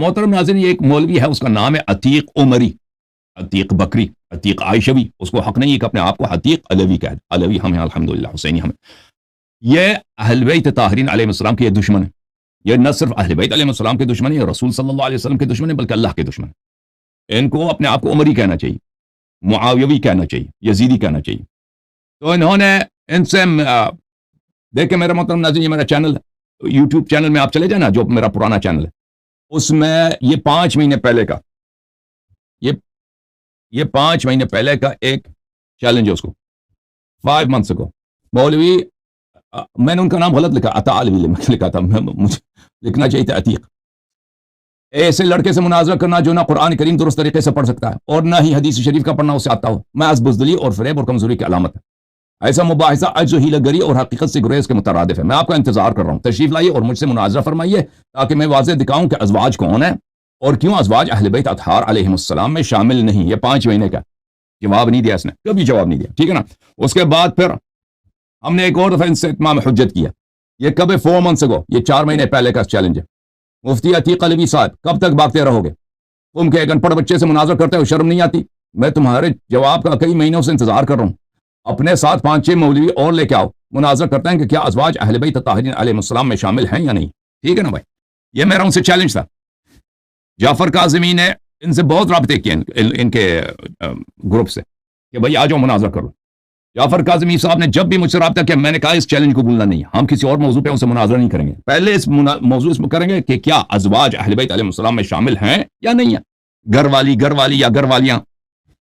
मोहतरम नाज़रीन, ये एक मौलवी है, उसका नाम है अतीक उमरी, अतीक बकरी, अतीक आयशवी। उसको हक नहीं है कि अपने आप को अतीक अलवी कह दे। अलवी हम हैं, अल्हम्दुलिल्लाह, हुसैनी हम हैं। ये अहले बैत ताहिरीन अलैहिस्सलाम के दुश्मन है। ये न सिर्फ अहले बैत अलैहिस्सलाम के दुश्मन है, रसूल सल्लल्लाहु अलैहि वसल्लम के दुश्मन है, बल्कि अल्लाह के दुश्मन है। इनको अपने आप को उमरी कहना चाहिए, मुआवियावी कहना चाहिए, यजीदी कहना चाहिए। तो इन्होंने इनसे देखे मेरा मोहतरम नाज़रीन, ये मेरा चैनल, यूट्यूब चैनल में आप चले जाना, जो मेरा पुराना चैनल है, उसमें ये 5 महीने पहले का, ये 5 महीने पहले का एक चैलेंज है उसको, 5 मंथ्स को। मौलवी, मैंने उनका नाम गलत लिखा, अता अलवी लिखा था, मुझे लिखना चाहिए था अतीक। ऐसे लड़के से मुनाजरा करना जो ना कुरान करीम दुरुस्त तरीके से पढ़ सकता है और ना ही हदीस शरीफ का पढ़ना उससे आता हो, महज बुज़दिली और फरेब और कमजोरी की अलामत है। ऐसा मुबाहिसा अज्ज हीलागरी और हकीकत से गुरेज के मुतरादिफ है। मैं आपका इंतजार कर रहा हूँ, तशरीफ लाइए और मुझसे मुनाजरा फरमाइए, ताकि मैं वाज़ेह दिखाऊं कि अज़वाज कौन है और क्यों अज़वाज अहले बैत अतहार अलैहिमुस्सलाम में शामिल नहीं। ये 5 महीने का जवाब नहीं दिया इसने, कभी जवाब नहीं दिया, ठीक है ना। उसके बाद फिर हमने एक और दफा इनसे इत्माम हुज्जत किया। ये कब है? 4 मंथ्स अगो, ये 4 महीने पहले का चैलेंज है। मुफ्ती अतीक अलवी साहब, कब तक भागते रहोगे? तुम के एक अनपढ़ बच्चे से मुनाजरा करते हो, शर्म नहीं आती? मैं तुम्हारे जवाब का कई महीनों से इंतजार कर रहा हूँ। अपने साथ 5-6 मौलवी और लेके आओ, मुनाजरा करते हैं कि क्या अज़वाज अहले बैत ताहिरीन अलैहिमुस्सलाम में शामिल हैं या नहीं, ठीक है ना भाई। ये मेरा उनसे चैलेंज था। जाफर काज़मी ने इनसे बहुत राब्ते किए, इनके ग्रुप से, कि भाई आ जाओ मुनाजरा करो। जाफर काज़मी साहब ने जब भी मुझसे रब्ता किया, मैंने कहा इस चैलेंज को भूलना नहीं, हम किसी और मौजू पे उनसे मुनाजरा नहीं करेंगे, पहले इस मौजू इसमें करेंगे कि क्या अज़वाज अहले बैत अलैहिमुस्सलाम में शामिल हैं या नहीं है। घर वाली या घर वालियां,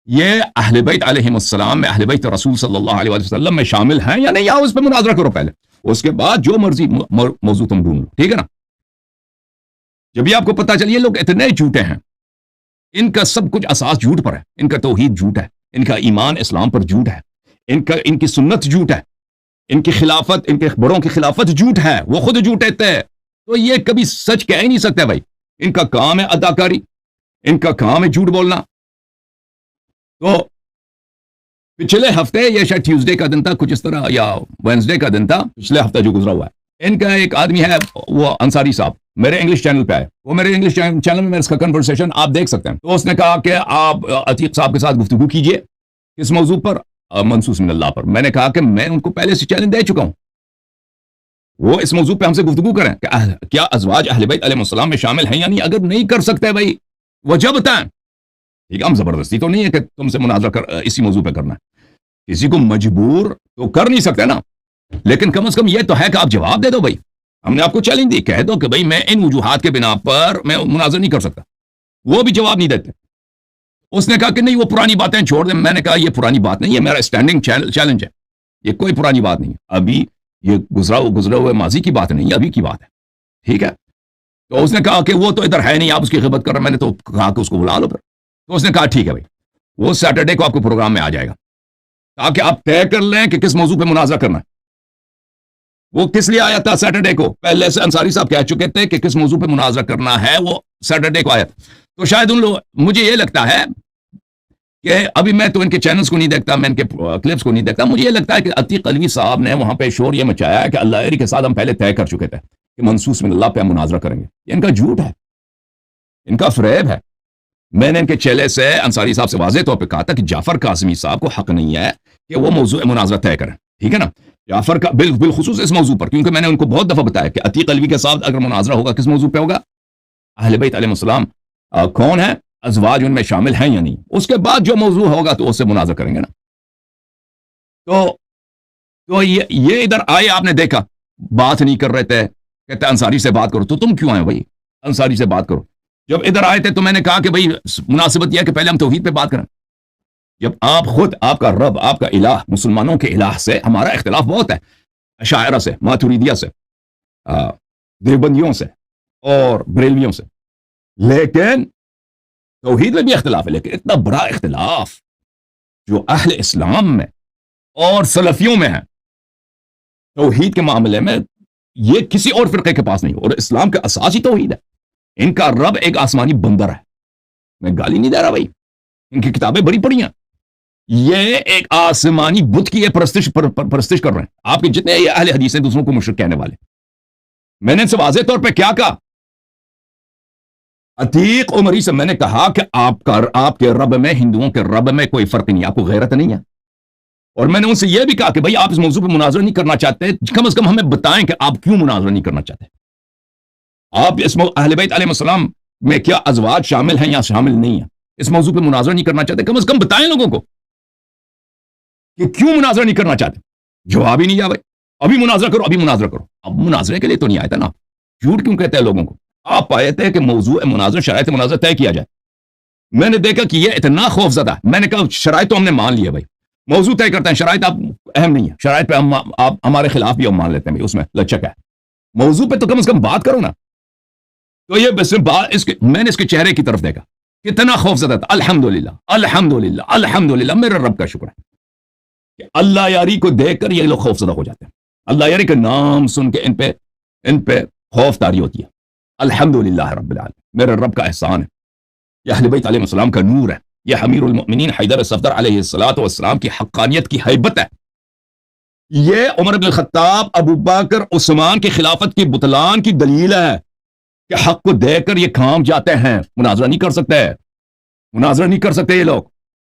ये अहले बैत अलैहिमुस्सलाम में, अहले बैत रसूल सल्लल्लाहु अलैहि वसल्लम में शामिल हैं या नहीं, आओ इस पे मुनाजरा करो पहले, उसके बाद जो मर्जी मौजू तुम ढूंढ लो, ठीक है ना। जब भी आपको पता चलिए लोग इतने झूठे हैं, इनका सब कुछ असास झूठ पर है, इनका तौहीद झूठ है, इनका ईमान इस्लाम पर झूठ है, इनकी सुन्नत झूठ है, इनकी खिलाफत, इनके बड़ों की खिलाफत झूठ है, वो खुद झूठ कहते हैं, तो ये कभी सच कह ही नहीं सकते भाई। इनका काम है अदाकारी, इनका काम है झूठ बोलना। तो पिछले हफ्ते, ये शायद ट्यूसडे का दिन था कुछ इस तरह, या वेंसडे का दिन था, पिछले हफ्ते जो गुजरा हुआ है, इनका एक आदमी है, वो अंसारी साहब, मेरे इंग्लिश चैनल पे आए, वो मेरे इंग्लिश चैनल में मेरे इसका कन्वर्सेशन आप देख सकते हैं। तो उसने कहा कि आप अतीक साहब के साथ गुफ्तगू कीजिए, किस मौजू पर? मनसूस मिनल्लाह पर। मैंने कहा कि मैं उनको पहले से चैलेंज दे चुका हूं, वो इस मौजू पे हमसे गुफ्तगू करें कि क्या अज़वाज अहले बैत अलैहिमुस्सलाम में शामिल हैं या नहीं। अगर नहीं कर सकते भाई, वजह बताएं, ठीक है। हम जबरदस्ती तो नहीं है कि तुमसे मुनाजरा कर इसी मौजू पे करना है, किसी को मजबूर तो कर नहीं सकते ना, लेकिन कम से कम यह तो है कि आप जवाब दे दो भाई। हमने आपको चैलेंज दी, कह दो कि भाई मैं इन वजूहात के बिना पर मैं मुनाजरा नहीं कर सकता। वो भी जवाब नहीं देते। उसने कहा कि नहीं, वो पुरानी बातें छोड़ दें। मैंने कहा ये पुरानी बात नहीं है, मेरा स्टैंडिंग चैलेंज है, ये कोई पुरानी बात नहीं है, अभी ये गुजरे हुए माजी की बात नहीं है, अभी की बात है, ठीक है। तो उसने कहा कि वो तो इधर है नहीं, आप उसकी खिदमत कर रहे हैं। मैंने तो कहा कि उसको बुला लो फिर। तो उसने कहा ठीक है भाई, वो सैटरडे को आपको प्रोग्राम में आ जाएगा, ताकि आप तय कर लें कि किस मौजू पे मुनाजरा करना है। वो किस लिए आया था सैटरडे को? पहले से अंसारी साहब कह चुके थे कि किस मौजू पे मुनाजरा करना है, वो सैटरडे को आया था। तो शायद उन लोग, मुझे ये लगता है कि अभी मैं तो इनके चैनल्स को नहीं देखता, मैं इनके क्लिप्स को नहीं देखता, मुझे ये लगता है कि अतीक अलवी साहब ने वहां पे शोर ये मचाया है कि अल्लाह के साथ हम पहले तय कर चुके थे कि मनसूस मिनल्लाह पे हम मुनाजरा करेंगे। ये इनका झूठ है, इनका फरेब है। मैंने इनके चेले से, अंसारी साहब से वाज़ेह तौर पर कहा था कि जाफर काज़मी साहब को हक नहीं है कि वो मौजू मुनाजरा तय करें, ठीक है ना। जाफर का बिलखुसूस इस मौजू पर, क्योंकि मैंने उनको बहुत दफा बताया कि अतीक अलवी के साथ अगर मुनाजरा होगा, किस मौजू पे होगा? अहले बैत अलैहिमुस्सलाम कौन है, अज़वाज उनमें शामिल हैं या नहीं। उसके बाद जो मौजू होगा तो उससे मुनाजरा करेंगे ना। तो ये इधर आए, आपने देखा बात नहीं कर रहे थे, कहते अंसारी से बात करो। तो तुम क्यों आए भाई, अंसारी से बात करो। जब इधर आए थे तो मैंने कहा कि भाई मुनासिबत यह है कि पहले हम तौहीद पे बात करें। जब आप खुद, आपका रब, आपका इलाह, मुसलमानों के इलाह से हमारा इख्तिलाफ बहुत है, अशायरा से, मातुरीदिया से, देवबंदियों से और बरेलवियों से, लेकिन तौहीद में भी इख्तिलाफ है। लेकिन इतना बड़ा इख्तिलाफ जो अहले इस्लाम में और सलफियों में है तौहीद के मामले में, ये किसी और फिरके के पास नहीं। और इस्लाम का असास ही तौहीद है। इनका रब एक आसमानी बंदर है, मैं गाली नहीं दे रहा भाई, इनकी किताबें बड़ी पड़ी हैं। ये एक आसमानी बुत की परस्तिश कर रहे हैं। आपके जितने ये अहले हदीस हैं दूसरों को मुशरिक कहने वाले, मैंने इनसे वाज़ेह तौर पे क्या कहा अतीक उमरी से मैंने कहा कि आपके रब में, हिंदुओं के रब में कोई फर्क नहीं, आपको गैरत नहीं है। और मैंने उनसे यह भी कहा कि भाई आप इस मौजूद पर मुनाजरा नहीं करना चाहते, कम से कम हमें बताएं कि आप क्यों मुनाजरा नहीं करना चाहते। आप इस अहले बैत अलैहिस्सलाम में क्या अज़वाज शामिल हैं या शामिल नहीं है, इस मौजूद पर मुनाजरा नहीं करना चाहते, कम से कम बताएं लोगों को कि क्यों मुनाजरा नहीं करना चाहते। जवाब ही नहीं आ भाई, अभी मुनाजरा करो, अभी मुनाजरा करो। अब मुनाजरे के लिए तो नहीं आया था ना, झूठ क्यों कहते हैं लोगों को। आप आए थे कि मौजू मुनाजरा, शराइत मुनाजरा तय किया जाए। मैंने देखा कि यह इतना खौफजदा, मैंने कहा शराइत तो हमने मान लिया भाई, मौजू तय करते हैं, शराइत आप अहम नहीं है, शराइत पे आप हमारे खिलाफ भी हम मान लेते हैं भाई, उसमें लचक है, मौजू पे तो कम से कम बात करो ना। तो ये बस मैंने इसके चेहरे की तरफ देखा, कितना खौफजदा था। अल्हम्दुलिल्लाह अल्हम्दुलिल्लाह अल्हम्दुलिल्लाह, मेरे रब का शुक्र है कि अल्लाह यारी को देखकर ये लोग खौफजदा हो जाते हैं। अल्लाह यारी के नाम सुन के इन पे खौफ तारी होती है। अल्हम्दुलिल्लाह रब्बिल आलमीन, मेरे रब का एहसान है, यह अहले बैत अलैहिस्सलाम का नूर है, यह अमीरुल मोमिनीन हैदर सफदर अलैहिस्सलातु वस्सलाम की हक्कानियत की हैबत है। ये उमर इब्न खत्ताब, अबू बकर, उस्मान की खिलाफत की बुतलान की दलील है कि हक को देकर ये काम जाते हैं, मुनाजरा नहीं कर सकते, मुनाजरा नहीं कर सकते ये लोग,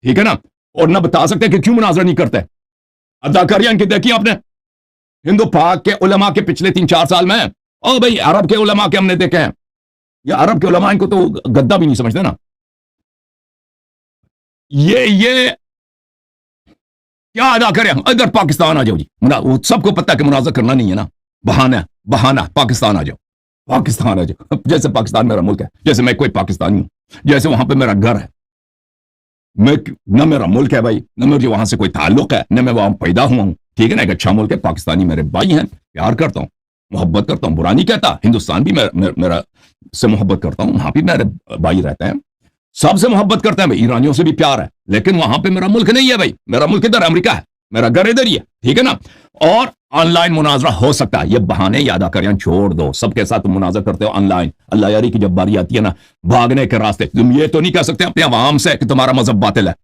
ठीक है ना। और ना बता सकते कि क्यों मुनाजरा नहीं करते। अदाकारियां इनकी देखी आपने हिंदू पाक के उलमा के पिछले 3-4 साल में। ओ भाई अरब के उलमा के हमने देखे हैं, ये अरब के उलमा इनको तो गद्दा भी नहीं समझते ना। ये क्या अदा करें, अगर पाकिस्तान आ जाओ जी, वो सबको पता है कि मुनाजरा करना नहीं है ना, बहाना बहाना, पाकिस्तान आ जाओ, पाकिस्तान आ जाओ। जैसे पाकिस्तान मेरा मुल्क है, जैसे मैं कोई पाकिस्तानी हूं, जैसे वहां पे मेरा घर है, मैं न मेरा मुल्क है भाई, न मुझे वहां से कोई ताल्लुक है, न मैं वहां पैदा हुआ हूं, ठीक है ना। एक अच्छा मुल्क है, पाकिस्तानी मेरे भाई हैं, प्यार करता हूं, मोहब्बत करता हूं, बुरा नहीं कहता। हिंदुस्तान भी मेरा से मोहब्बत करता हूं, वहां भी मेरे भाई रहते हैं, सबसे मोहब्बत करते हैं भाई, ईरानियों से भी प्यार है, लेकिन वहां पे मेरा मुल्क नहीं है भाई, मेरा मुल्क इधर अमेरिका है, मेरा घर इधर ही है, ठीक है ना। और ऑनलाइन मुनाजरा हो सकता है, ये बहाने याद करें, छोड़ दो, सबके साथ तुम मुनाजरा करते हो ऑनलाइन। अल्लाह यारी की जब बारी आती है ना भागने के रास्ते, तुम ये तो नहीं कह सकते अपने अवाम से कि तुम्हारा मजहब बातिल है।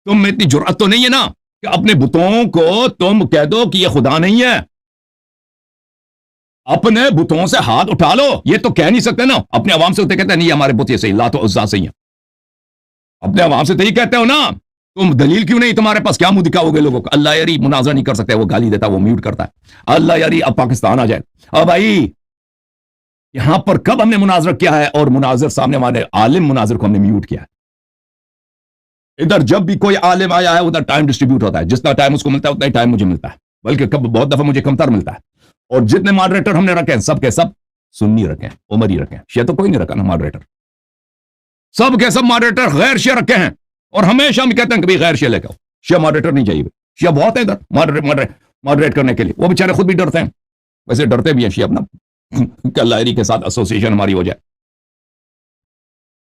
तुम में इतनी जुर्रत तो नहीं है ना कि अपने बुतों को तुम कह दो कि ये खुदा नहीं है। अपने बुतों से हाथ उठा लो, ये तो कह नहीं सकते ना। अपने अवाम से होते कहते हैं नहीं हमारे बुत ये सही, लात और उज़्ज़ा सही है, अपने अवाम से तो यही कहते हो ना। तुम दलील क्यों नहीं, तुम्हारे पास क्या मुंह दिखाओगे लोगों को। अल्लाह यारी मुनाजरा नहीं कर सकते, वो गाली देता, वो म्यूट करता है। अल्लाह यारी अब पाकिस्तान आ जाए, अब भाई यहां पर कब हमने मुनाजरा किया है, और मुनाजर सामने हमारे आलिम मुनाजर को हमने म्यूट किया है। इधर जब भी कोई आलिम आया है उधर टाइम डिस्ट्रीब्यूट होता है, जितना टाइम उसको मिलता है उतना ही टाइम मुझे मिलता है, बल्कि कब बहुत दफा मुझे कमतर मिलता है। और जितने मॉडरेटर हमने रखे हैं सब के सब सुन्नी रखे हैं, उमरी रखे हैं, शिया तो कोई नहीं रखा ना मॉडरेटर, सब के सब मॉडरेटर गैर शिया रखे हैं। और हमेशा हम कहते हैं कि गैर शिया लेकर आओ, शिया मॉडरेटर नहीं चाहिए। शिया बहुत है इधर मॉडरेट करने के लिए, वो बेचारे खुद भी डरते हैं, वैसे डरते भी हैं शिया अपना कि अल्लाह यारी के साथ एसोसिएशन हमारी हो जाए,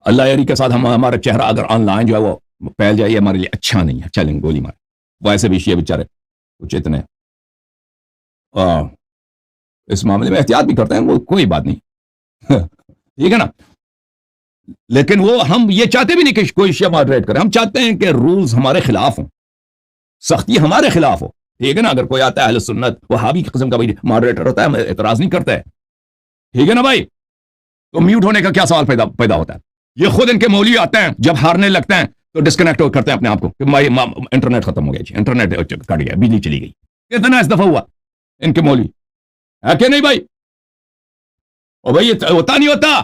अल्लाह यारी के साथ हमारा चेहरा अगर ऑनलाइन जो है वो फैल जाए, हमारे लिए अच्छा नहीं है, चलेंगे गोली मारे। वैसे भी शिया बेचारे कुछ इतने इस मामले में एहतियात भी करते हैं, वो कोई बात नहीं ठीक है ना। लेकिन वो हम ये चाहते भी नहीं कि कोई शिया मॉडरेट करे, हम चाहते हैं कि रूल्स हमारे खिलाफ हो, सख्ती हमारे खिलाफ हो, ठीक है ना। अगर कोई आता है अहले सुन्नत वहाबी किस्म का भाई मॉडरेटर होता है, एतराज नहीं करता है, ठीक है ना भाई, तो म्यूट होने का क्या सवाल पैदा होता है। ये खुद इनके मौलवी आते हैं, जब हारने लगते हैं तो डिस्कनेक्ट करते हैं अपने आप को कि भाई इंटरनेट खत्म हो गया जी, इंटरनेट कट गया, बिजली चली गई। कितना इस दफा हुआ इनके मौलवी, है कि नहीं भाई। और भाई ये होता नहीं होता,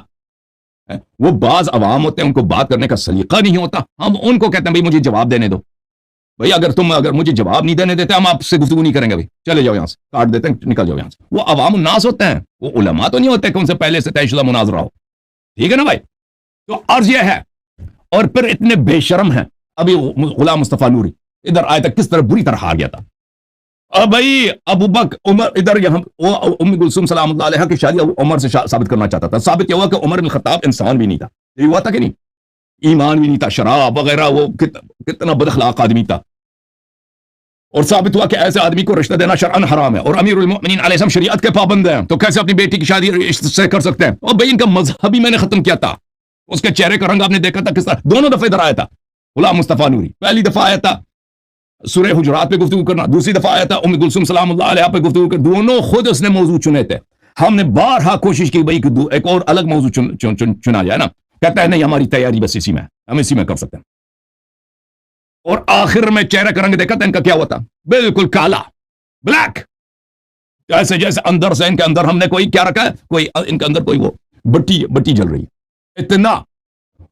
वो बाज अवाम होते हैं, उनको बात करने का सलीका नहीं होता, हम उनको कहते हैं भाई मुझे जवाब देने दो भाई, अगर मुझे जवाब नहीं देने देते हम आपसे गुफ्तगू नहीं करेंगे भाई, चले जाओ यहां से, काट देते हैं, निकल जाओ यहां से। वो अवाम नास होते हैं, वो उलमा तो नहीं होते कि उनसे पहले से तयशुदा मुनाजरा हो, ठीक है ना भाई। तो अर्ज यह है, और फिर इतने बेशरम हैं। अभी गुलाम मुस्तफा नूरी इधर आया था, किस तरह बुरी तरह हार गया था। अब भाई अबू बकर उमर इधर यहां उम्मे कुलसूम सलामुल्लाह अलैहा की शादी उमर से साबित करना चाहता था। साबित यह हुआ कि उमर बिन खत्ताब इंसान भी नहीं था, ये हुआ था कि नहीं, ईमान भी नहीं था, शराब वगैरह, वो कितना बदअखलाक आदमी था। और साबित हुआ कि ऐसे आदमी को रिश्ता देना शरअन हराम है, और अमीरुल मोमिनीन अलैहिस्सलाम शरीयत के पाबंद हैं, तो कैसे अपनी बेटी की शादी इससे कर सकते हैं। और भाई इनका मजहब ही मैंने खत्म किया था, उसके चेहरे का रंग आपने देखा था किस तरह। दोनों दफे इधर आया था गुलाम मुस्तफा नूरी, पहली दफा आया था सूरह हुजुरात पे गुफ्तगू करना, दूसरी दफा आया था उम्मे कुलसूम सलामुल्लाह अलैहा पे गुफ्तगू कर, दोनों खुद उसने मौजू चुने थे। हमने बारहा कोशिश की भाई कि एक और अलग मौजू चुना जाए ना, कहता है नहीं हमारी तैयारी बस इसी में है, हम इसी में कर सकते हैं। और आखिर में चेहरा का रंग देखा था इनका क्या हुआ था, बिल्कुल काला, ब्लैक, जैसे जैसे अंदर से इनके अंदर हमने कोई क्या रखा है, कोई इनके अंदर कोई वो बत्ती जल रही है इतना।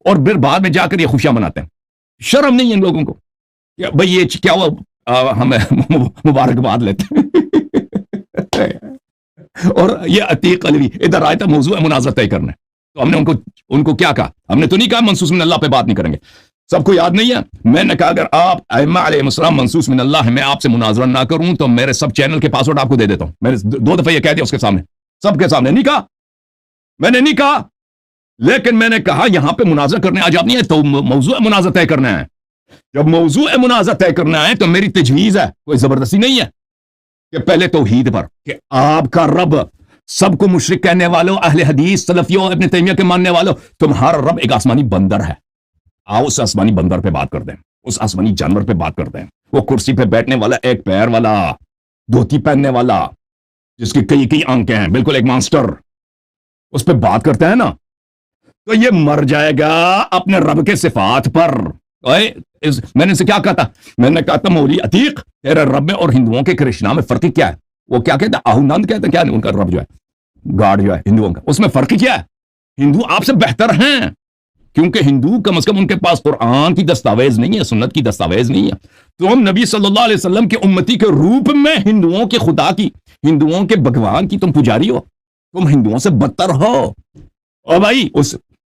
और फिर बाद में जाकर ये खुशियां मनाते हैं। शर्म नहीं है इन लोगों को, भाई ये क्या हुआ, हमें मुबारकबाद लेते हैं। और ये अतीक अलवी इधर आया था मौजू मुनाज़ा तय करने, तो हमने उनको क्या कहा, हमने तो नहीं कहा मनसूस मिन अल्लाह पे बात नहीं करेंगे, सबको याद नहीं है। मैंने कहा अगर आप अइम्मा अलैहिस्सलाम मनसूस मिन अल्लाह है, मैं आपसे मुनाज़रा ना करूं तो मेरे सब चैनल के पासवर्ड आपको दे देता हूं। मैंने 2 दफे ये कह दिया उसके सामने, सबके सामने नहीं कहा, मैंने नहीं कहा, लेकिन मैंने कहा यहां पे मुनाज़रा करने आ जाती है तो मौजू मुनाज़ा तय करना है। जब मौजू मुनाज़ा तय करना है तो मेरी तजवीज़ है, कोई जबरदस्ती नहीं है, कि पहले तौहीद पर कि आपका रब सबको मुशरिक कहने वालों, अहले हदीस, सलफियों, इब्न तैमिया के मानने वालों, तुम्हारा रब एक आसमानी बंदर है। आओ उस आसमानी बंदर पे बात करते हैं, उस आसमानी जानवर पे बात करते हैं, वो कुर्सी पे बैठने वाला, एक पैर वाला, धोती पहनने वाला, जिसकी कई कई आंखें हैं, बिल्कुल एक मॉन्स्टर, उस पे बात करते हैं ना, तो ये मर जाएगा अपने रब के सिफात पर। मैंने इसे क्या कहा था, मैंने कहा था मौली अतीक तेरे रब में और हिंदुओं के कृष्णा में फर्क क्या है। वो क्या कहता है, आहुनंद कहते हैं, क्या नहीं, उनका रब जो है, गॉड जो है हिंदुओं का, उसमें फर्क क्या है। हिंदू आपसे बेहतर हैं, क्योंकि हिंदू कम से कम उनके पास कुरान की दस्तावेज नहीं है, सुन्नत की दस्तावेज नहीं है। तो हम नबी सल्लल्लाहु अलैहि वसल्लम के उम्मती के रूप में हिंदुओं के खुदा की, हिंदुओं के भगवान की तुम पुजारी हो, तुम हिंदुओं से बदतर हो। और भाई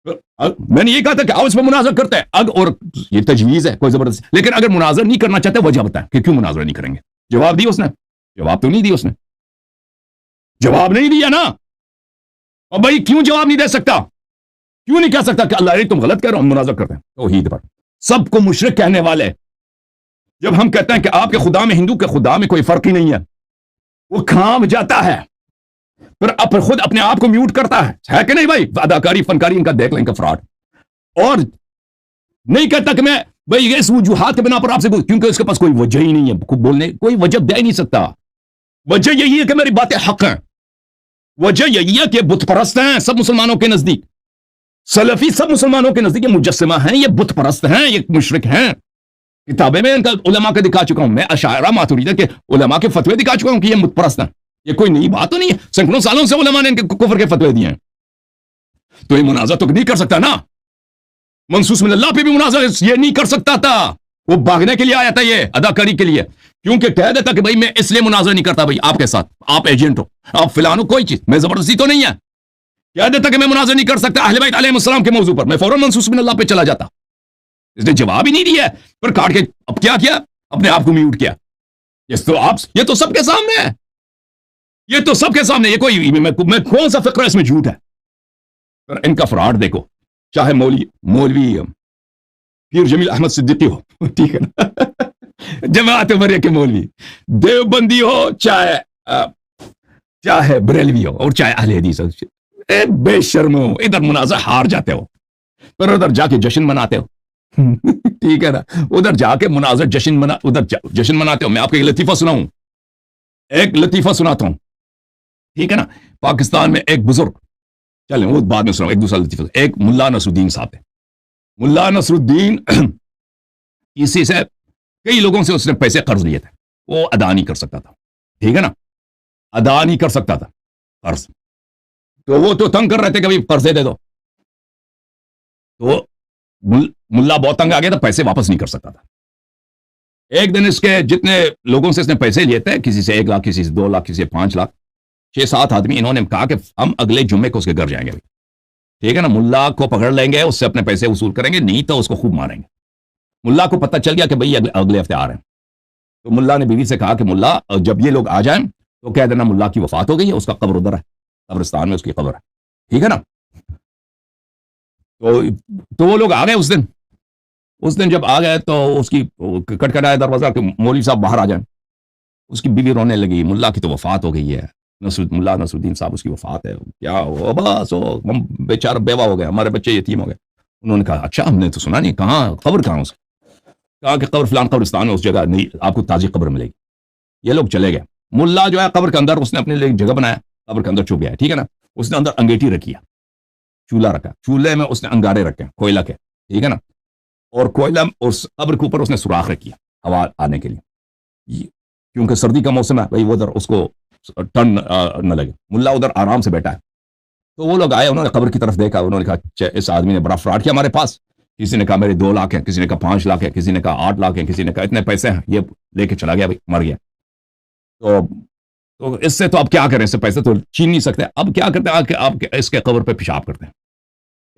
मैंने ये कहा था कि आओ इसमें मुनाजर करते हैं, और ये तजवीज है कोई जबरदस्ती, लेकिन अगर मुनाजर नहीं करना चाहते वजह बताएं कि क्यों मुनाजर नहीं करेंगे। जवाब दिया उसने, जवाब तो नहीं दिया उसने, जवाब नहीं दिया ना। और भाई क्यों जवाब नहीं दे सकता, क्यों नहीं कह सकता कि अल्लाह तुम गलत कह रहे हो, हम मुनाजर करते हैं तौहीद पर। सबको मुशरिक कहने वाले, जब हम कहते हैं कि आपके खुदा में हिंदू के खुदा में कोई फर्क ही नहीं है, वो खाम जाता है, फिर खुद अपने आप को म्यूट करता है कि नहीं भाई, अदाकारी फनकारी इनका देख लें, इनका फ्रॉड। और नहीं कहता कि मैं भाई इस वजूहात के बिना पर आपसे, क्योंकि उसके पास कोई वजह ही नहीं है बोलने, कोई वजह दे ही नहीं सकता। वजह यही है कि मेरी बातें हक हैं, वजह यही है कि बुत परस्त हैं सब मुसलमानों के नजदीक, सलफी सब मुसलमानों के नजदीक ये मुजस्सिमा हैं, ये बुत परस्त हैं, ये मुशरिक हैं। किताबें में इनका उलमा का दिखा चुका हूं मैं, अशायरा मातुरीदा के उलमा के फतवे दिखा चुका हूं कि ये बुत परस्त हैं। ये कोई नई बात तो नहीं है, सैकड़ों सालों से उलमा ने इनके कुफर के फतवे दिए हैं। तो ये मुनाज़ा तो नहीं कर सकता ना, मनसूस मिन अल्लाह पे भी मुनाज़ा ये नहीं कर सकता था। वो भागने के लिए आया था, ये अदाकारी के लिए, क्योंकि कह देता कि भाई मैं इसलिए मुनाज़ा नहीं करता भाई आपके साथ, आप एजेंट हो, आप फिलान हो, कोई चीज मैं जबरदस्ती तो नहीं है। कह देता कि मैं मुनाज़ा नहीं कर सकता अहले बैत अलैहिस्सलाम के मौजू पर, मैं फौरन मनसूस मिन अल्लाह पे चला जाता। इसने जवाब ही नहीं दिया, पर काट के अब क्या किया, अपने आप को म्यूट किया। ये तो सबके सामने है, ये तो सबके सामने, ये कोई मैं कौन सा फिक्र इसमें झूठ है। पर इनका फ्रॉड देखो, चाहे मौलवी पीर जमील अहमद सिद्दीकी हो, ठीक है ना, जमात उमरिया के मौलवी, देवबंदी हो, चाहे बरेलवी हो, और चाहे अहले हदीस हो, बेशर्म हो, इधर मुनाज़ा हार जाते हो, पर उधर जाके जश्न मनाते हो। ठीक है ना, उधर जाके मुनाज़ा उधर जश्न मनाते हो। मैं आपको एक लतीफा सुनाऊं, एक लतीफा सुनाता हूं, ठीक है ना। पाकिस्तान में एक बुजुर्ग, चलें वो बाद में सुनाऊं, एक दूसरा लतीफा। एक मुल्ला नसरुद्दीन साहब है, मुल्ला नसरुद्दीन इसी से कई लोगों से उसने पैसे कर्ज लिए थे, वो अदा नहीं कर सकता था, ठीक है ना, अदा नहीं कर सकता था कर्ज, तो वो तो तंग कर रहे थे कि भाई कर्जे दे दो, तो मुल्ला बहुत तंग आ गया था, पैसे वापस नहीं कर सकता था। एक दिन इसके जितने लोगों से इसने पैसे लिए थे, किसी से 1 लाख, किसी से 2 लाख, किसी से 5 लाख, 6-7 आदमी, इन्होंने कहा कि हम अगले जुम्मे को उसके घर जाएंगे, ठीक है ना, मुल्ला को पकड़ लेंगे, उससे अपने पैसे वसूल करेंगे, नहीं तो उसको खूब मारेंगे। मुल्ला को पता चल गया कि भाई अगले हफ्ते आ रहे हैं, तो मुल्ला ने बीवी से कहा कि मुल्ला जब ये लोग आ जाएं तो कह देना मुल्ला की वफात हो गई है, उसका कब्र उधर है, कब्रिस्तान में उसकी कब्र है, ठीक है ना। तो वो लोग आ गए उस दिन जब आ गए तो उसकी कटकटाया दरवाजा कि मौलवी साहब बाहर आ जाएं। उसकी बीवी रोने लगी, मुल्ला की तो वफात हो गई है, मुल्ला नसरुद्दीन साहब उसकी वफात है, क्या हो, बस हम बेचारा बेवा हो गए, हमारे बच्चे यतीम हो गए। उन्होंने कहा अच्छा हमने तो सुना नहीं, कहाँ कब्र, कहाँ उसकी, कहा कि कब्र फलान कब्रिस्तान है, उस जगह नहीं आपको ताजी कब्र मिलेगी। ये लोग चले गए, मुल्ला जो है कब्र के अंदर उसने अपने लिए जगह बनाया, कब्र के अंदर छुप गया है, ठीक है ना। उसने अंदर अंगीठी रखी है, चूल्हा रखा, चूल्हे में उसने अंगारे रखे कोयला के, ठीक है ना, और कोयला और कब्र के ऊपर उसने सुराख रखी है हवा आने के लिए, क्योंकि सर्दी का मौसम है भाई, वो उधर उसको ठंड न लगे। मुल्ला उधर आराम से बैठा है। तो वो लोग आए, उन्होंने कब्र की तरफ देखा, उन्होंने कहा इस आदमी ने बड़ा फ्रॉड किया हमारे पास। किसी ने कहा मेरे 2 लाख है, किसी ने कहा 5 लाख है, किसी ने कहा 8 लाख है, किसी ने कहा इतने पैसे हैं, ये लेके चला गया भाई, मर गया। तो इससे तो अब क्या करें, इससे पैसे तो छीन नहीं सकते। अब क्या करते हैं, आप इसके कब्र पे पेशाब करते हैं,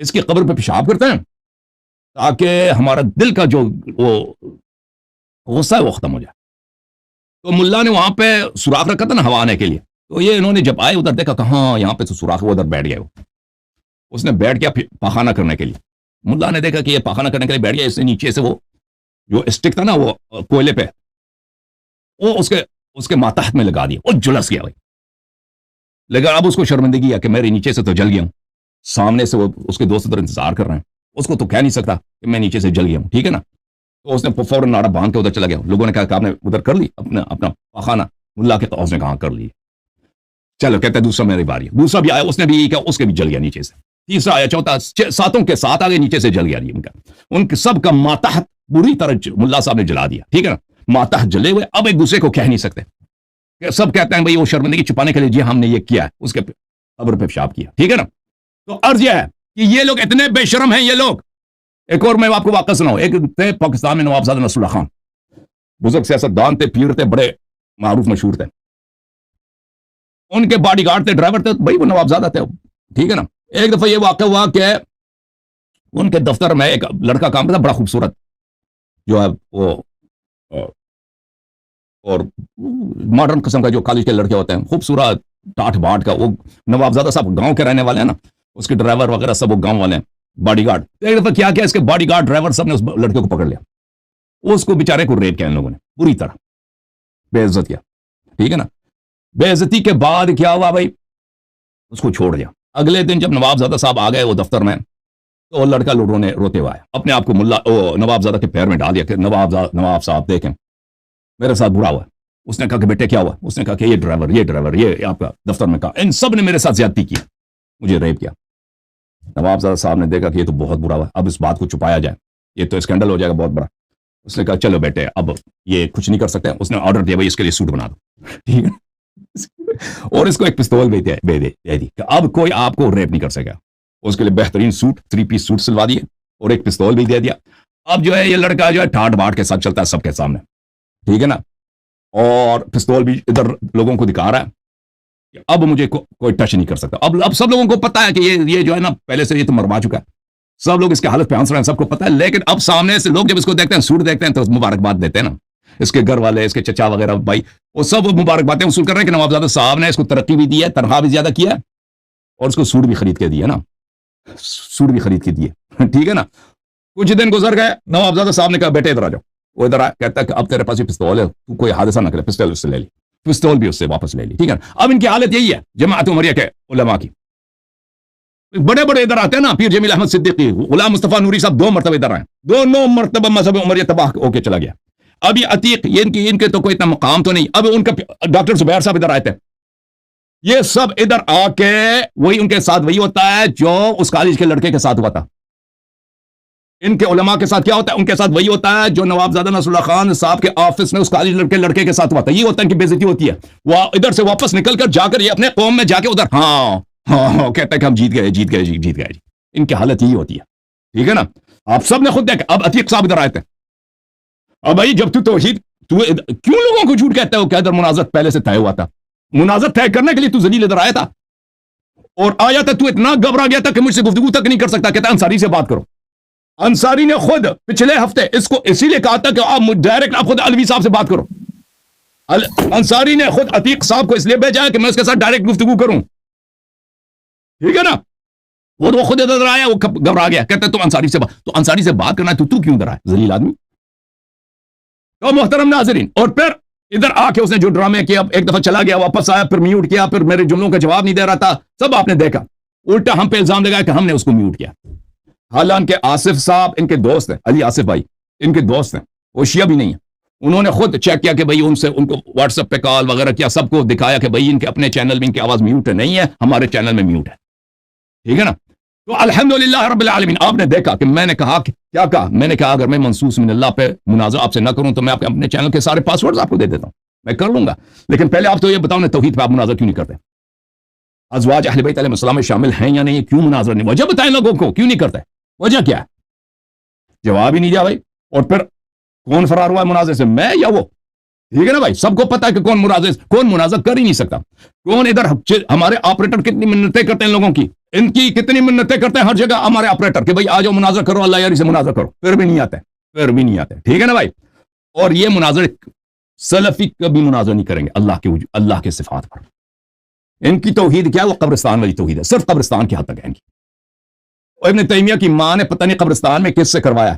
इसके कब्र पे पेशाब करते हैं, ताकि हमारा दिल का जो वो गुस्सा है वो खत्म हो जाए। तो मुल्ला ने वहां पे सुराख रखा था ना हवा आने के लिए, तो ये इन्होंने जब आए उधर देखा, कहाँ यहाँ पे तो सुराख, वो उधर बैठ गया। उसने बैठ गया पाखाना करने के लिए। मुल्ला ने देखा कि ये पाखाना करने के लिए बैठ गया, इससे नीचे से वो जो स्टिक था ना वो कोयले पे, वो उसके मातहत में लगा दिया, वो झुलस गया भाई। लेकिन अब उसको शर्मिंदगी है कि मेरे नीचे से तो जल गया हूं, सामने से वो उसके दोस्त उधर इंतजार कर रहे हैं, उसको तो कह नहीं सकता कि मैं नीचे से जल गया हूं, ठीक है ना। तो उसने फौरन नाड़ा बांध के उधर चला गया। लोगों ने कहा कि आपने उधर कर ली अपना पाखाना, मुल्ला के तो उसने कहा कर ली। चलो कहते हैं दूसरा मेरी बारी, दूसरा भी आया, उसने भी क्या, उसके भी जल गया नीचे से। तीसरा आया, चौथा, 7 के 7 आगे नीचे से जल गया उनके सब का मातहत बुरी तरह मुल्ला साहब ने जला दिया, ठीक है ना। मातहत जले हुए, अब एक दूसरे को कह नहीं सकते, सब कहते हैं भाई वो शर्मिंदगी छुपाने के लिए जी हमने ये किया है, उसके कब्र पे पेशाब किया, ठीक है ना। तो अर्ज यह है कि ये लोग इतने बेशरम हैं ये लोग। एक और मैं आपको वाकई सुनाऊं, एक थे पाकिस्तान में नवाबजादा नसरुल्लाह खान, बुजुर्ग सियासतदान थे, पीर थे, बड़े मारूफ मशहूर थे। उनके बॉडीगार्ड थे, ड्राइवर थे, भाई वो नवाबजादा थे, ठीक है ना। एक दफा ये वाकया हुआ कि उनके दफ्तर में एक लड़का काम करता, बड़ा खूबसूरत जो है वो, और मॉडर्न किस्म का जो कॉलेज के लड़के होते हैं, खूबसूरत टाठ बाट का। वो नवाबजादा साहब गांव के रहने वाले हैं ना, उसके ड्राइवर वगैरह सब वो गांव वाले हैं, बॉडीगार्ड। एक दफा क्या किया, इसके बॉडीगार्ड ड्राइवर सब ने उस लड़के को पकड़ लिया, उसको बेचारे को रेप किया इन लोगों ने, पूरी तरह बेइज्जत किया, ठीक है ना। बेइज्जती के बाद क्या हुआ भाई, उसको छोड़ दिया। अगले दिन जब नवाबजादा साहब आ गए वो दफ्तर में, तो लड़का रोते हुए आया, अपने आप को मुल्ला नवाबजादा के पैर में डाल दिया कि नवाब साहब देखें मेरे साथ बुरा हुआ। उसने कहा कि बेटे क्या हुआ, उसने कहा कि ये ड्राइवर ये आपका दफ्तर में कहा, इन सब ने मेरे साथ ज्यादती की, मुझे रेप किया। नवाबजादा साहब ने देखा कि ये तो बहुत बुरा हुआ, अब इस बात को छुपाया जाए, ये तो स्कैंडल हो जाएगा बहुत बड़ा। उसने कहा चलो बेटे अब ये कुछ नहीं कर सकते। उसने ऑर्डर दिया भाई इसके लिए सूट बना दो, ठीक है, और इसको एक पिस्तौल दे दी कि अब कोई आपको रेप नहीं कर सकेगा। उसके लिए बेहतरीन सूट, 3 पीस सूट सिलवा दिए और एक पिस्तौल भी दे दिया। अब जो है ये लड़का जो है ठाट बाट के साथ चलता है सबके सामने, ठीक है ना, और पिस्तौल भी इधर लोगों को दिखा रहा है कि अब मुझे कोई टच नहीं कर सकता। अब सब लोगों को पता है कि ये जो है ना पहले से ये तो मरवा चुका है, सब लोग इसके हालत पे हंस रहे हैं, सबको पता है। लेकिन अब सामने से लोग जब इसको देखते हैं, सूट देखते हैं, तो मुबारकबाद देते हैं ना, इसके घर वाले, इसके चचा वगैरह भाई, वो सब मुबारकबादें वसूल कर रहे हैं कि नवाबजादा साहब ने इसको तरक्की भी दी है, तनख्वाह भी ज्यादा किया है, और उसको सूट भी खरीद के दिया ना, सूट भी खरीद के दिए, ठीक है ना। कुछ दिन गुजर गए, नवाबजादा साहब ने कहा बेटे इधर आ जाओ। वो इधर आया, कहता है कि अब तेरे पास ये पिस्तौल है, तू कोई हादसा ना करे, पिस्तौल उससे ले ली, पिस्तौल भी उससे वापस ले ली, ठीक है ना। अब इनकी हालत यही है जमात उमरिया के उलमा की, बड़े बड़े इधर आते हैं ना, पीर जमील अहमद सिद्दीकी, गुलाम मुस्तफा नूरी साहब 2 मरतबा इधर आए, दोनों मरतबा मजहब उमरिया तबाह होके चला गया। अभी अतीक इनके तो कोई इतना मकाम तो नहीं। अब उनका डॉक्टर जुबैर साहब इधर आए थे, ये सब इधर आके वही उनके साथ वही होता है जो उस कॉलेज के लड़के के साथ हुआ था। इनके उलमा के साथ क्या होता है, उनके साथ वही होता है जो नवाबजादा नसरुल्लाह खान साहब के ऑफिस में उस कॉलेज के लड़के के साथ हुआ था। ये होता है कि बेइज्जती होती है, वो इधर से वापस निकल कर जाकर ये अपने कौम में जाके उधर हाँ कहता है कि हम जीत गए। इनकी हालत यही होती है, ठीक है ना। आप सब ने खुद देखा। अब अतीक साहब इधर आए थे। अब भाई जब तू क्यों लोगों को झूठ कहता है कि इधर मुनाजत पहले से तय हुआ था, मुनाजत तय करने के लिए तू जलील इधर आया था, और आया था तू इतना घबरा गया था कि मुझसे गुफ्तगू तक नहीं कर सकता। कहता अंसारी से बात करो। अंसारी ने खुद पिछले हफ्ते इसको इसीलिए कहा था कि आप डायरेक्ट आप खुद अलवी साहब से बात करो। अंसारी ने खुद अतीक साहब को इसलिए भेजा है कि मैं उसके साथ डायरेक्ट गुफ्तगू करूं, ठीक है ना। वो खुद इधर आया, वो घबरा गया, कहते तुम अंसारी से बात, तो अंसारी से बात करना है तो तू क्यों इधर आया जलील आदमी। तो मोहतरम नाज़रीन, और फिर इधर आके उसने जो ड्रामे किया, एक दफा चला गया, वापस आया, फिर म्यूट किया, फिर मेरे जुमलों का जवाब नहीं दे रहा था, सब आपने देखा। उल्टा हम पे इल्जाम लगाया कि हमने उसको म्यूट किया। हालांकि आसिफ साहब इनके दोस्त हैं, अली आसिफ भाई इनके दोस्त हैं, वो शिया भी नहीं है, उन्होंने खुद चेक किया कि भाई उनसे उनको व्हाट्सएप पे कॉल वगैरह किया, सबको दिखाया कि भाई इनके अपने चैनल में इनकी आवाज म्यूट नहीं है, हमारे चैनल में म्यूट है। ठीक है ना। तो अल्हम्दुलिल्लाह रब्बिल आलमीन। आपने देखा कि मैंने कहा कि क्या कहा, मैंने कहा अगर मैं मनसूस मिनल्लाह पे मुनाज़ा आपसे ना करूं तो मैं आपके अपने चैनल के सारे पासवर्ड्स आपको दे देता हूं, मैं कर लूंगा। लेकिन पहले आप तो ये बताओ ना, तौहीद पे आप मुनाज़ा क्यों नहीं करते? अज़वाज अहले बैत अलैहिस्सलाम में शामिल हैं या नहीं, क्यों मुनाज़ा नहीं? वजह बताएं लोगों को, क्यों नहीं करते? वजह क्या है? जवाब ही नहीं दिया भाई। और फिर कौन फरार हुआ है मुनाज़े से, मैं या वो? ठीक है ना भाई, सबको पता है कि कौन मुनाज़ा कर ही नहीं सकता। कौन इधर हमारे ऑपरेटर कितनी मिन्नतें करते हैं लोगों की, इनकी कितनी मिन्नतें करते हैं हर जगह हमारे ऑपरेटर कि भाई आ जाओ मुनाज़ा करो, अल्लाह यारी से मुनाज़ा करो, फिर भी नहीं आते, फिर भी नहीं आते। ठीक है ना भाई। और ये मुनाज़ा सलफी कभी मुनाज़ा नहीं करेंगे अल्लाह के सिफात पर। इनकी तौहीद क्या है? वो कब्रिस्तान वाली तौहीद है, सिर्फ कब्रिस्तान की हद तक है इनकी। और इब्न तैमिया की मां ने पता नहीं कब्रिस्तान में किससे करवाया,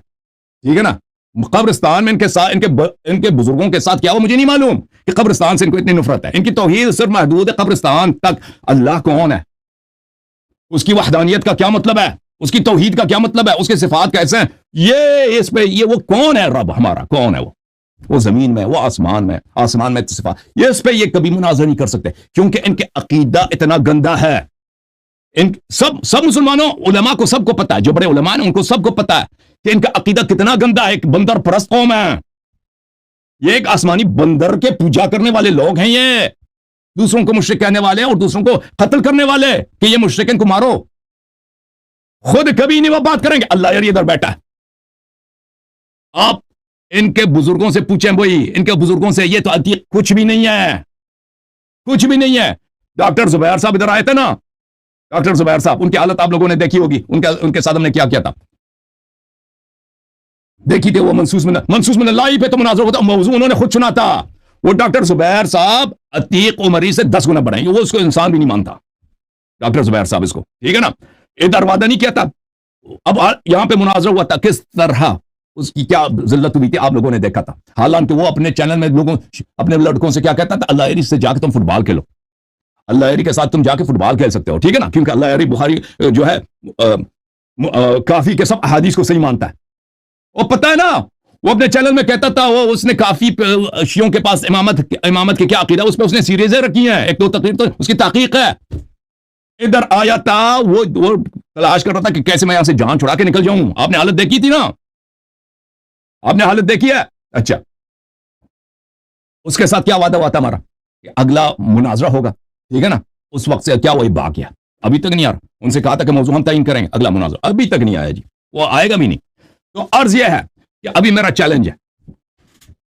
ठीक है ना, कब्रिस्तान में इनके साथ इनके बुजुर्गों के साथ क्या हो मुझे नहीं मालूम कि कब्रिस्तान से इनको इतनी नफरत है। इनकी तौहीद सिर्फ महदूद है कब्रिस्तान तक। अल्लाह कौन है, उसकी वहदानियत का क्या मतलब है, उसकी तौहीद का क्या मतलब है, उसके सिफात कैसे हैं, ये वो कौन है, रब हमारा कौन है, वो जमीन में, वो आसमान में सिफात, ये इस पे ये कभी मुनाज़ा नहीं कर सकते, क्योंकि इनके अकीदा इतना गंदा है। इन सब मुसलमानों उलमा को सबको पता है, जो बड़े उलमा हैं उनको सबको पता है कि इनका अकीदा कितना गंदा है। एक बंदर परस्त कौम है ये, एक आसमानी बंदर के पूजा करने वाले लोग हैं ये, दूसरों को मुशरिक कहने वाले और दूसरों को कत्ल करने वाले कि ये मुशरिक, इनको मारो। खुद कभी नहीं वो बात करेंगे, अल्लाह यार इधर बैठा है। आप इनके बुजुर्गों से पूछें, भाई इनके बुजुर्गों से, ये तो अतीक कुछ भी नहीं है, कुछ भी नहीं है। डॉक्टर जुबैर साहब इधर आए थे ना, डॉक्टर जुबैर साहब, उनकी हालत आप लोगों ने देखी होगी, उनके साथ हमने क्या किया था, देखी थी। वो मनसूस मिनल्लाह पे तो मुनाज़रा होता, मौजू उन्होंने खुद चुना था। वो डॉक्टर जुबैर साहब अतीक उमरी से 10 गुना बड़े हैं, वो उसको इंसान भी नहीं मानता डॉक्टर जुबैर साहब इसको, ठीक है ना। इधर वादा नहीं किया था, अब यहां पे मुनाज़रा हुआ था, किस तरह उसकी क्या जिल्लत हुई थी आप लोगों ने देखा था। हालांकि वो अपने चैनल में लोगों, अपने लड़कों से क्या कहता था, अल्लाह यारी से जाकर तुम फुटबॉल खेलो, अल्लाह यारी के साथ तुम जाके फुटबॉल खेल सकते हो, ठीक है ना, क्योंकि अल्लाह यारी बुखारी जो है काफी के सब अहादीस को सही मानता है। और पता है ना, वो अपने चैनल में कहता था, वो उसने काफी शियों के पास इमामत के क्या अकीदा, उस पर उसने सीरीजें रखी हैं, 1-2 तकरीर तो उसकी तहकीक है। इधर आया था, वो तलाश कर रहा था कि कैसे मैं यहां से जान छुड़ा के निकल जाऊं। आपने हालत देखी थी ना, आपने हालत देखी है। अच्छा, उसके साथ क्या वादा हुआ था हमारा कि अगला मुनाजरा होगा, ठीक है ना। उस वक्त से क्या वही बात किया, अभी तक नहीं आ रहा। उनसे कहा था कि मौजू हम तयन करेंगे, अगला मुनाजरा अभी तक नहीं आया जी, वो आएगा भी नहीं। तो अर्ज यह है कि अभी मेरा चैलेंज है